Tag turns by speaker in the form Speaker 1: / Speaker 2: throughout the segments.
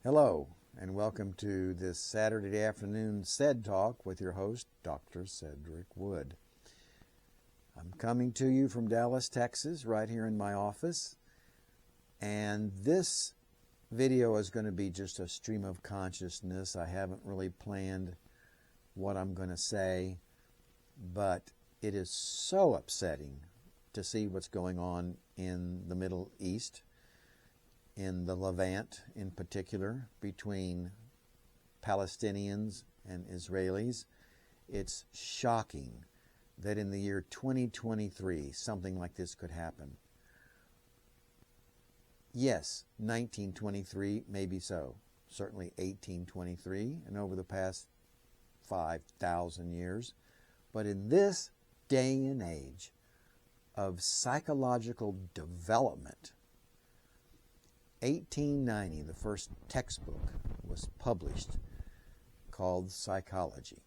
Speaker 1: Hello, and welcome to this Saturday afternoon CedTalk with your host, Dr. Cedric Wood. I'm coming to you from Dallas, Texas, right here in my office, and this video is going to be just a stream of consciousness. I haven't really planned what I'm going to say, but it is so upsetting to see what's going on in the Middle East, in the Levant in particular, between Palestinians and Israelis. It's shocking that in the year 2023 something like this could happen. Yes, 1923, maybe so. Certainly 1823, and over the past 5,000 years. But in this day and age of psychological development, 1890, the first textbook was published called Psychology.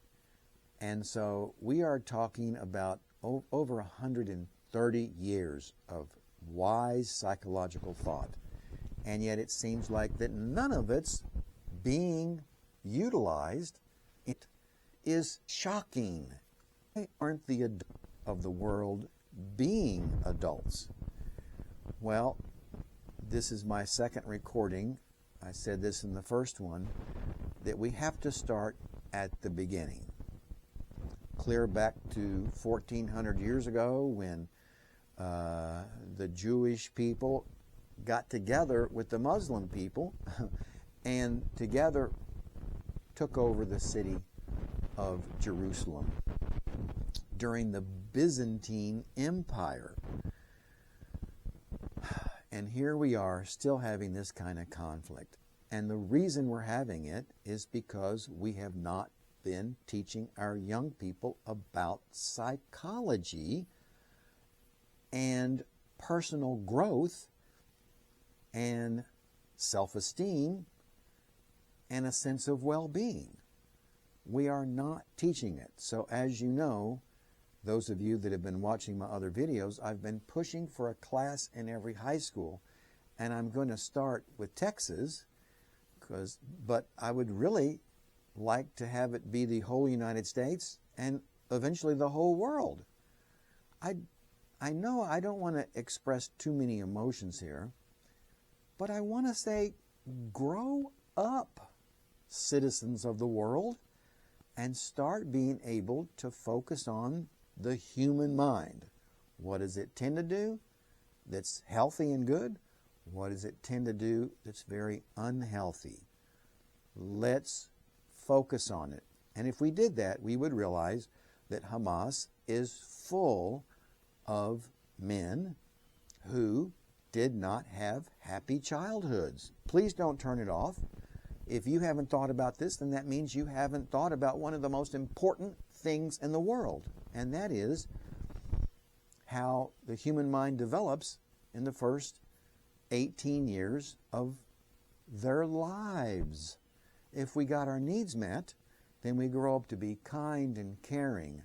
Speaker 1: And so we are talking about over 130 years of wise psychological thought. And yet it seems like that none of it's being utilized. It is shocking. Why aren't the adults of the world being adults? Well, this is my second recording. I said this in the first one, that we have to start at the beginning. Clear back to 1400 years ago when the Jewish people got together with the Muslim people and together took over the city of Jerusalem during the Byzantine Empire. And here we are still having this kind of conflict. And the reason we're having it is because we have not been teaching our young people about psychology and personal growth and self-esteem and a sense of well-being. We are not teaching it. So as you know, those of you that have been watching my other videos, I've been pushing for a class in every high school, and I'm going to start with Texas, but I would really like to have it be the whole United States and eventually the whole world. I know I don't want to express too many emotions here, but I want to say, grow up, citizens of the world, and start being able to focus on the human mind. What does it tend to do that's healthy and good? What does it tend to do that's very unhealthy? Let's focus on it. And if we did that, we would realize that Hamas is full of men who did not have happy childhoods. Please don't turn it off. If you haven't thought about this, then that means you haven't thought about one of the most important things in the world, and that is how the human mind develops in the first 18 years of their lives. If we got our needs met, then we grow up to be kind and caring,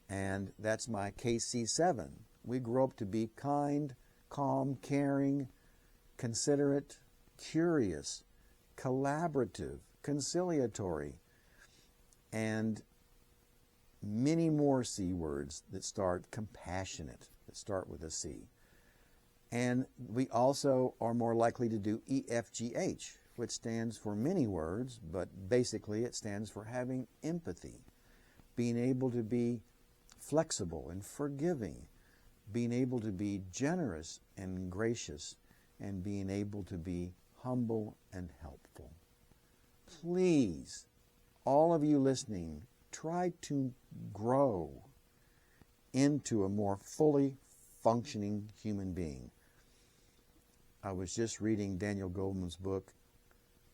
Speaker 1: and that's my KC7. We grow up to be kind, calm, caring, considerate, curious, collaborative, conciliatory, and many more C words that start compassionate, that start with a C. And we also are more likely to do EFGH, which stands for many words, but basically it stands for having empathy, being able to be flexible and forgiving, being able to be generous and gracious, and being able to be humble and helpful. Please, all of you listening, try to grow into a more fully functioning human being. I was just reading Daniel Goleman's book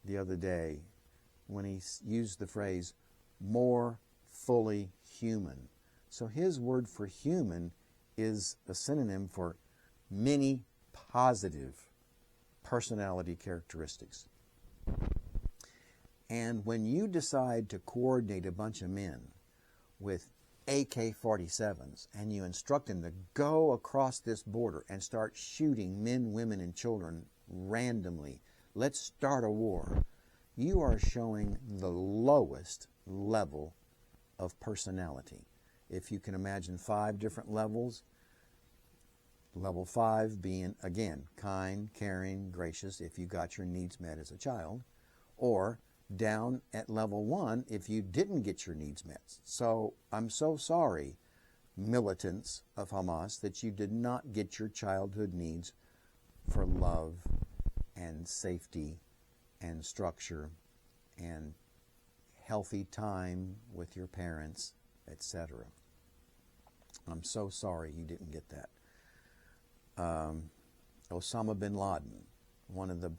Speaker 1: the other day when he used the phrase, more fully human. So his word for human is a synonym for many positive personality characteristics. And when you decide to coordinate a bunch of men with AK-47s and you instruct them to go across this border and start shooting men, women, and children randomly, let's start a war, you are showing the lowest level of personality. If you can imagine 5 different levels, level 5 being, again, kind, caring, gracious, if you got your needs met as a child, or down at level 1 if you didn't get your needs met. So I'm so sorry, militants of Hamas, that you did not get your childhood needs for love and safety and structure and healthy time with your parents, etc. I'm so sorry you didn't get that. Osama bin Laden, one of the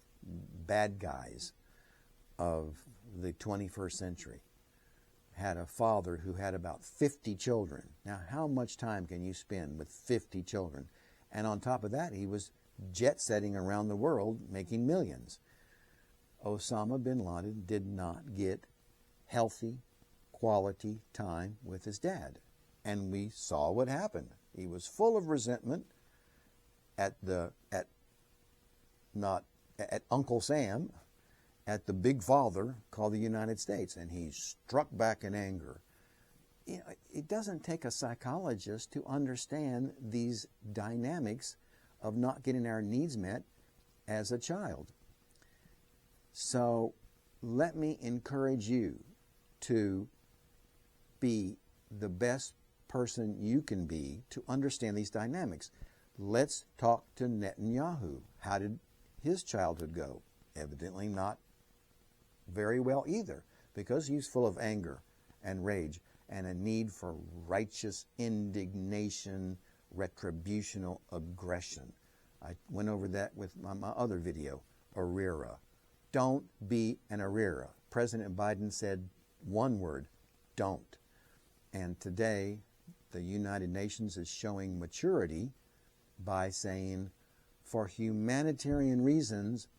Speaker 1: bad guys of the 21st century, had a father who had about 50 children. Now, how much time can you spend with 50 children? And on top of that, he was jet-setting around the world making millions. Osama bin Laden did not get healthy, quality time with his dad. And we saw what happened. He was full of resentment at Uncle Sam, at the big father called the United States, and he struck back in anger. You know, it doesn't take a psychologist to understand these dynamics of not getting our needs met as a child. So let me encourage you to be the best person you can be to understand these dynamics. Let's talk to Netanyahu. How did his childhood go? Evidently not very well either, because he's full of anger and rage and a need for righteous indignation, retributional aggression. I went over that with my other video, Arira. Don't be an Arira. President Biden said one word, don't. And today, the United Nations is showing maturity by saying, for humanitarian reasons,